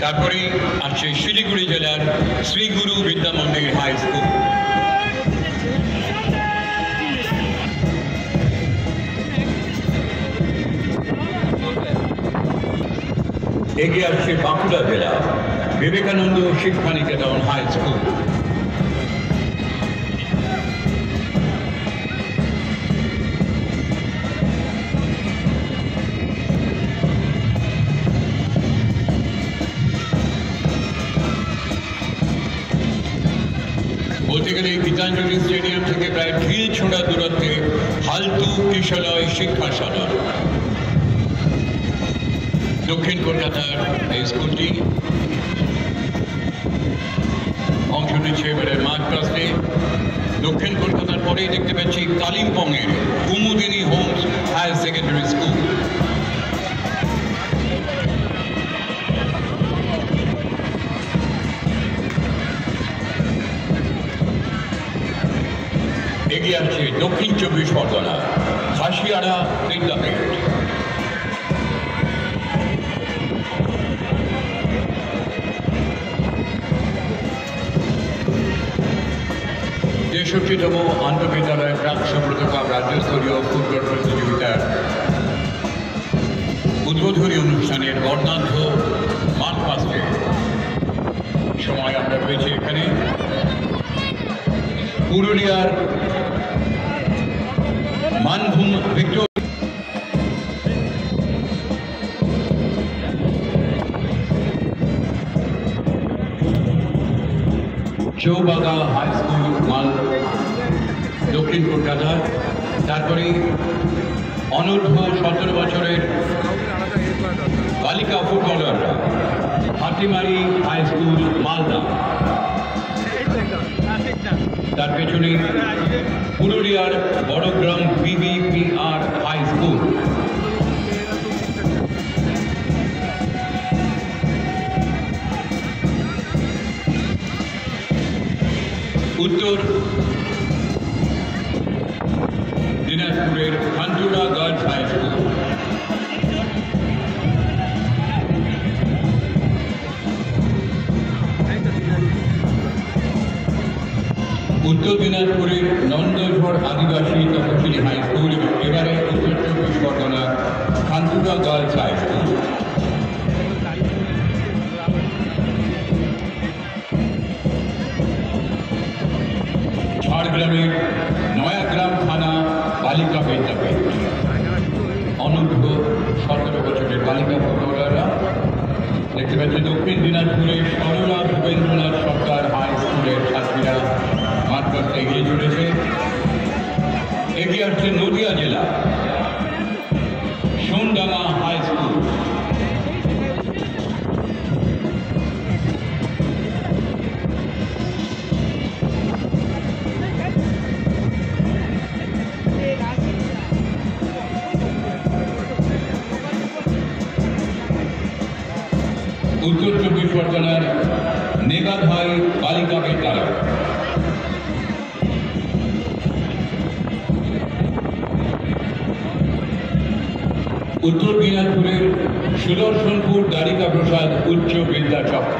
তারপরে আছে শিলিগুড়ি জেলার শ্রী গুরু বিদ্যা মন্দির হাই স্কুল। এগিয়ে আসছে বাঁকুড়া জেলা বিবেকানন্দ শিক্ষা নিকেতন হাই স্কুল। বলতে গেলে গীতাঞ্জলি স্টেডিয়াম থেকে প্রায় ঢিল ছোঁড়া দূরত্বে হালতু কিশলয় শিক্ষা সদন। দক্ষিণ কলকাতার এই স্কুলটি অংশ নিচ্ছে এবারে মার্চ পাস্টে। দক্ষিণ কলকাতার পরেই দেখতে পাচ্ছি কালিম্পংয়ের Kumudini homes higher secondary school. এগিয়ে আসছে দক্ষিণ 24 পরগনা খাসিয়াড়া বিদ্যাপীঠ। ছেষট্টিতম আন্তঃবিদ্যালয় প্রাক সুব্রত কাপ রাজ্যস্তরীয় ফুটবল প্রতিযোগিতার উদ্বোধনী অনুষ্ঠানের বর্ণাঢ্য মাঠ পাশে সময় আমরা পেয়েছি এখানে পুরুলিয়ার Manbhum Victoria Choubhaga high school মাল দক্ষিণ কলকাতা। তারপরে অনূর্ধ্ব 17 বছরের বালিকা ফুটবলাররা হাতিমারি হাই স্কুল মালদা। তার পেছনে পুরুলিয়ার বড়গ্রাম BBPR হাই স্কুল। উত্তর দিনাজপুরের খানচুড়া গার্লস হাই স্কুল। উত্তর দিনাজপুরের নন্দঝড় আদিবাসী তপশিলি হাই স্কুল এবং এবারে উত্তর 24 পরগনা খানচুড়া গার্লস হাই স্কুল। ঝাড়গ্রামের নয়াগ্রাম থানা বালিকা বিদ্যাপীঠ অনূর্ধ্ব 17 বছরের বালিকা ফুটবলাররা। দেখতে পাচ্ছি দক্ষিণ দিনাজপুরের সরলা ভূপেন্দ্রনাথ সরকার হাই স্কুলের ছাত্রীরা মাঠ পাশে এগিয়ে চলেছে। এগিয়ে আসছে নদিয়া জেলা সোনডাঙ্গা হাই স্কুল। উত্তর 24 পরগনার নেগাধাই বালিকা বিদ্যালয়। উত্তর দিনাজপুরের সুদর্শনপুর দ্বারিকা প্রসাদ উচ্চ বিদ্যাচক্র।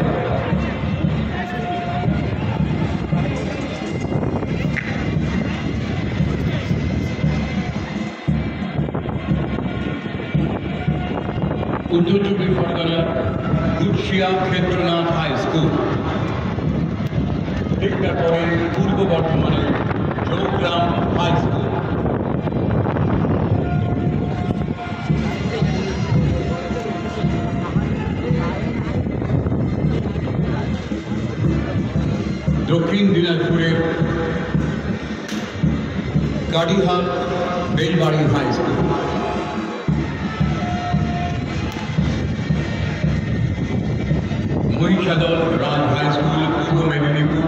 উত্তর 24 পরগনার গুডশিয়া ক্ষেত্রনাথ হাই স্কুল। ঠিক তারপরে পূর্ব বর্ধমানের চৌগ্রাম হাই স্কুল। দক্ষিণ দিনাজপুরের Garihat Belbari high school. Mahishadal Raj high school Purba Medinipur.